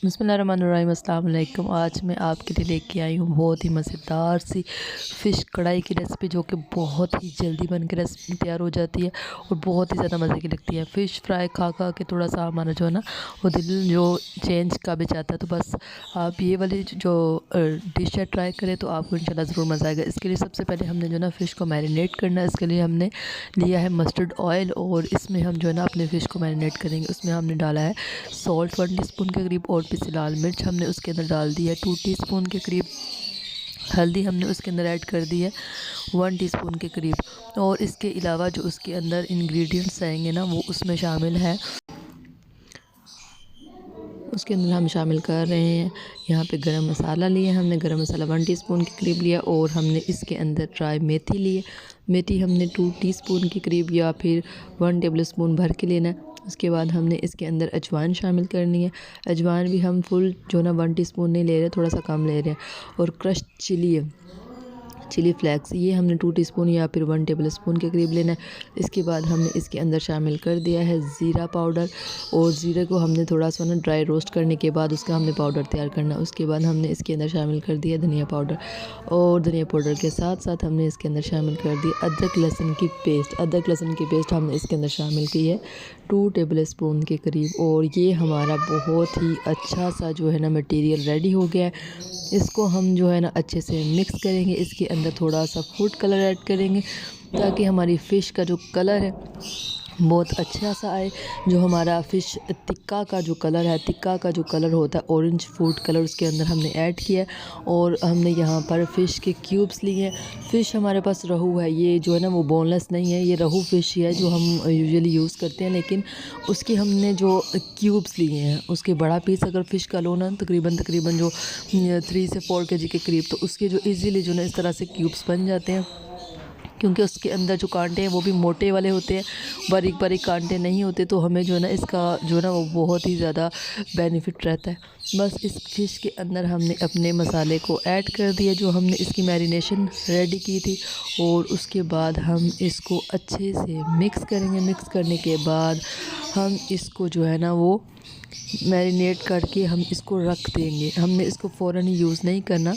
बिस्मिल्लाहिर्रहमानिर्रहीम। अस्सलाम वालेकुम। आज मैं आपके लिए लेके आई हूँ बहुत ही मज़ेदार सी फ़िश कढ़ाई की रेसिपी, जो कि बहुत ही जल्दी बन के रेसिपी तैयार हो जाती है और बहुत ही ज़्यादा मज़े की लगती है। फ़िश फ्राई खा खा के थोड़ा सा हमारा जो है ना वो दिल जो चेंज का भी चाहता है, तो बस आप ये वाली जो डिश है ट्राई करें तो आपको इंशाल्लाह ज़रूर मज़ा आएगा। इसके लिए सबसे पहले हमने जो है ना फ़िश को मैरिनेट करना है। इसके लिए हमने लिया है मस्टर्ड ऑयल और इसमें हम जो है ना अपने फ़िश को मैरिनेट करेंगे। उसमें हमने डाला है सॉल्ट 1 टीस्पून के करीब और पिसी लाल मिर्च हमने उसके अंदर डाल दी है 2 टीस्पून के करीब। हल्दी हमने उसके अंदर ऐड कर दी है 1 टीस्पून के करीब। और इसके अलावा जो उसके अंदर इंग्रेडिएंट्स आएंगे ना वो उसमें शामिल है, उसके अंदर हम शामिल कर रहे हैं यहाँ पे गरम मसाला लिए हमने। गरम मसाला 1 टीस्पून के करीब लिया और हमने इसके अंदर ड्राई मेथी लिए। मेथी हमने 2 टीस्पून के करीब या फिर 1 टेबल स्पून भर के लेना है। उसके बाद हमने इसके अंदर अजवाइन शामिल करनी है। अजवाइन भी हम फुल जो ना 1 टीस्पून नहीं ले रहे, थोड़ा सा कम ले रहे हैं। और क्रश्ड चिली है, चिली फ्लेक्स, ये हमने 2 टीस्पून या फिर 1 टेबल स्पून के करीब लेना है। इसके बाद हमने इसके अंदर शामिल कर दिया है ज़ीरा पाउडर, और ज़ीरे को हमने थोड़ा सा ना ड्राई रोस्ट करने के बाद उसका हमने पाउडर तैयार करना है। उसके बाद हमने इसके अंदर शामिल कर दिया धनिया पाउडर, और धनिया पाउडर के साथ साथ हमने इसके अंदर शामिल कर दी अदरक लहसुन की पेस्ट। अदरक लहसुन की पेस्ट हमने इसके अंदर शामिल की है 2 टेबल स्पून के करीब। और ये हमारा बहुत ही अच्छा सा जो है ना मटेरियल रेडी हो गया है। इसको हम जो है ना अच्छे से मिक्स करेंगे। इसके अंदर थोड़ा सा फूड कलर ऐड करेंगे ताकि हमारी फ़िश का जो कलर है बहुत अच्छा सा आए। जो हमारा फ़िश टिक्का का जो कलर है, टिक्का का जो कलर होता है ऑरेंज फूड कलर, उसके अंदर हमने ऐड किया है। और हमने यहाँ पर फ़िश के क्यूब्स लिए हैं। फ़िश हमारे पास रहू है, ये जो है ना वो बोनलेस नहीं है, ये रहू फ़िश ही है जो हम यूजुअली यूज़ करते हैं, लेकिन उसके हमने जो क्यूब्स लिए हैं, उसके बड़ा पीस अगर फ़िश का लो ना तकरीबन जो 3 से 4 kg के करीब, तो उसके जो ईज़िली जो ना इस तरह से क्यूब्स बन जाते हैं, क्योंकि उसके अंदर जो कांटे हैं वो भी मोटे वाले होते हैं, बारीक बारीक कांटे नहीं होते। तो हमें जो है ना इसका जो है ना वो बहुत ही ज़्यादा बेनिफिट रहता है। बस इस फ़िश के अंदर हमने अपने मसाले को ऐड कर दिया जो हमने इसकी मैरिनेशन रेडी की थी, और उसके बाद हम इसको अच्छे से मिक्स करेंगे। मिक्स करने के बाद हम इसको जो है ना वो मैरिनेट करके हम इसको रख देंगे। हमने इसको फ़ौरन ही यूज़ नहीं करना।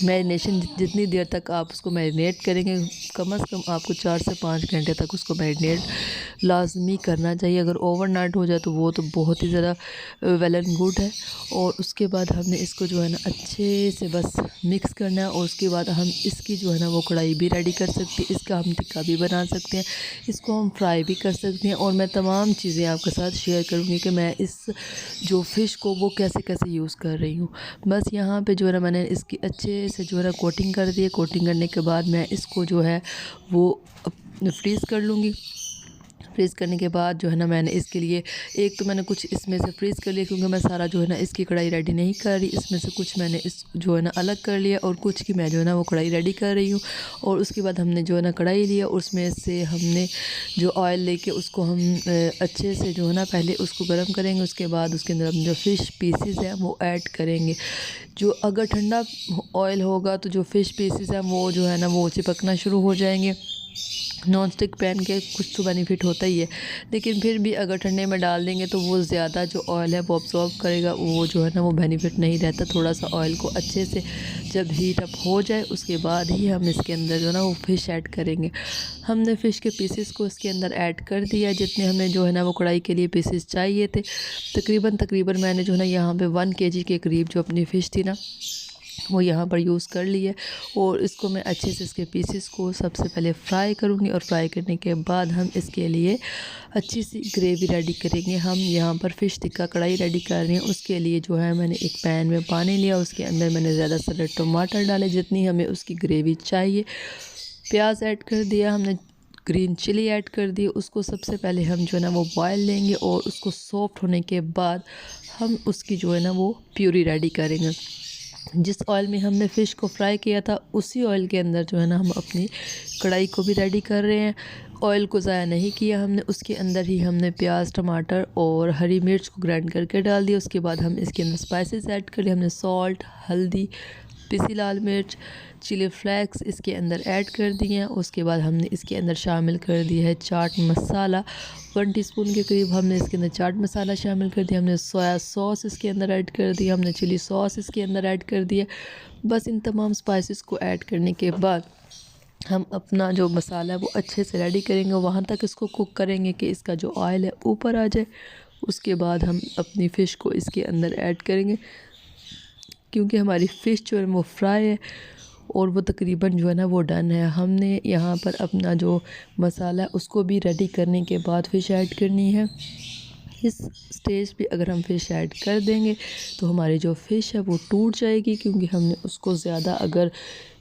मैरिनेशन जितनी देर तक आप उसको मैरिनेट करेंगे, कम से कम आपको 4 से 5 घंटे तक उसको मैरिनेट लाजमी करना चाहिए। अगर ओवरनाइट हो जाए तो वो तो बहुत ही ज़्यादा वेल एंड गुड है। और उसके बाद हमने इसको जो है ना अच्छे से बस मिक्स करना है। और उसके बाद हम इसकी जो है ना वो कढ़ाई भी रेडी कर सकते हैं, इसका हम टिक्का भी बना सकते हैं, इसको हम फ्राई भी कर सकते हैं। और मैं तमाम चीज़ें आपके साथ शेयर करूँगी कि मैं इस जो फ़िश को वो कैसे कैसे यूज़ कर रही हूँ। बस यहाँ पे जो है ना मैंने इसकी अच्छे से जो है ना कोटिंग कर दी है। कोटिंग करने के बाद मैं इसको जो है वो फ्रीज़ कर लूँगी। फ्रीज़ करने के बाद जो है ना मैंने इसके लिए एक तो मैंने कुछ इसमें से फ्रीज़ कर लिया, क्योंकि मैं सारा जो है ना इसकी कढ़ाई रेडी नहीं कर रही। इसमें से कुछ मैंने इस जो है ना अलग कर लिया और कुछ की मैं जो है ना वो कढ़ाई रेडी कर रही हूँ। और उसके बाद हमने जो है ना कढ़ाई लिया, उसमें से हमने जो ऑयल लेके उसको हम अच्छे से जो है ना पहले उसको गर्म करेंगे। उसके बाद उसके अंदर हम जो फ़िश पीसेस हैं वो ऐड करेंगे। जो अगर ठंडा ऑयल होगा तो जो फ़िश पीसेस हैं वो जो है ना वो चिपकना शुरू हो जाएंगे। नॉन स्टिक पैन के कुछ तो बेनिफिट होता ही है, लेकिन फिर भी अगर ठंडे में डाल देंगे तो वो ज़्यादा जो ऑयल है वो अब्सॉर्ब करेगा, वो जो है ना वो बेनिफिट नहीं रहता। थोड़ा सा ऑयल को अच्छे से जब हीट अप हो जाए उसके बाद ही हम इसके अंदर जो है ना वो फ़िश ऐड करेंगे। हमने फ़िश के पीसेस को इसके अंदर ऐड कर दिया, जितने हमें जो है ना वो कढ़ाई के लिए पीसेस चाहिए थे। तकरीबन मैंने जो है ना यहाँ पे 1 kg के करीब जो अपनी फ़िश थी ना वो यहाँ पर यूज़ कर लिए। और इसको मैं अच्छे से इसके पीसेस को सबसे पहले फ्राई करूँगी, और फ्राई करने के बाद हम इसके लिए अच्छी सी ग्रेवी रेडी करेंगे। हम यहाँ पर फ़िश टिक्का कढ़ाई रेडी कर रहे हैं। उसके लिए जो है मैंने एक पैन में पानी लिया, उसके अंदर मैंने ज़्यादा से टमाटर डाले जितनी हमें उसकी ग्रेवी चाहिए। प्याज ऐड कर दिया हमने, ग्रीन चिली ऐड कर दी। उसको सबसे पहले हम जो है ना वो बॉयल लेंगे, और उसको सॉफ्ट होने के बाद हम उसकी जो है ना वो प्यूरी रेडी करेंगे। जिस ऑयल में हमने फ़िश को फ्राई किया था उसी ऑयल के अंदर जो है ना हम अपनी कढ़ाई को भी रेडी कर रहे हैं। ऑयल को ज़ाया नहीं किया हमने, उसके अंदर ही हमने प्याज, टमाटर और हरी मिर्च को ग्राइंड करके डाल दिया। उसके बाद हम इसके अंदर स्पाइसेस ऐड कर लिए। हमने सॉल्ट, हल्दी, पिसी लाल मिर्च, चिली फ्लेक्स इसके अंदर ऐड कर दिए हैं। उसके बाद हमने इसके अंदर शामिल कर दिया है चाट मसाला, 1 टीस्पून के करीब हमने इसके अंदर चाट मसाला शामिल कर दिया। हमने सोया सॉस इसके अंदर ऐड कर दिया, हमने चिली सॉस इसके अंदर ऐड कर दिया। बस इन तमाम स्पाइसेस को ऐड करने के बाद हम अपना जो मसाला है वो अच्छे से रेडी करेंगे, वहाँ तक इसको कुक करेंगे कि इसका जो ऑयल है ऊपर आ जाए। उसके बाद हम अपनी फ़िश को इसके अंदर ऐड करेंगे, क्योंकि हमारी फ़िश जो है वो फ्राई है और वो तकरीबन जो है ना वो डन है। हमने यहाँ पर अपना जो मसाला है उसको भी रेडी करने के बाद फ़िश ऐड करनी है। इस स्टेज पे अगर हम फ़िश ऐड कर देंगे तो हमारी जो फ़िश है वो टूट जाएगी, क्योंकि हमने उसको ज़्यादा अगर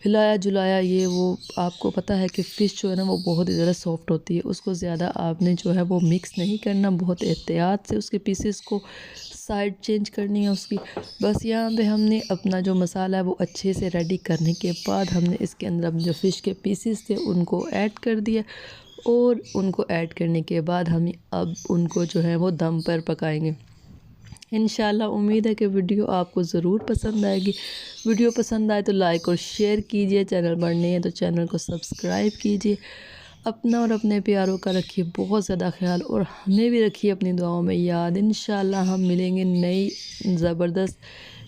हिलाया जुलाया, ये वो आपको पता है कि फ़िश जो है ना वो बहुत ही ज़्यादा सॉफ्ट होती है, उसको ज़्यादा आपने जो है वो मिक्स नहीं करना, बहुत एहतियात से उसके पीसेस को साइड चेंज करनी है उसकी। बस यहाँ पे हमने अपना जो मसाला है वो अच्छे से रेडी करने के बाद हमने इसके अंदर अब जो फ़िश के पीसेस थे उनको ऐड कर दिया, और उनको ऐड करने के बाद हम अब उनको जो है वो दम पर पकाएंगे। इंशाल्लाह उम्मीद है कि वीडियो आपको ज़रूर पसंद आएगी। वीडियो पसंद आए तो लाइक और शेयर कीजिए, चैनल पर नए हैं तो चैनल को सब्सक्राइब कीजिए। अपना और अपने प्यारों का रखिए बहुत ज़्यादा ख्याल, और हमें भी रखिए अपनी दुआओं में याद। इंशाल्लाह हम मिलेंगे नई ज़बरदस्त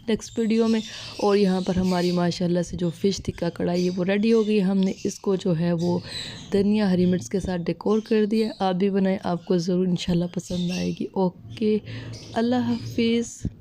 नेक्स्ट वीडियो में। और यहाँ पर हमारी माशाल्लाह से जो फ़िश टिक्का कढ़ाई है वो रेडी हो गई। हमने इसको जो है वो धनिया हरी मिर्च के साथ डेकोर कर दिया। आप भी बनाएं, आपको ज़रूर इंशाल्लाह पसंद आएगी। ओके, अल्लाह हाफिज़।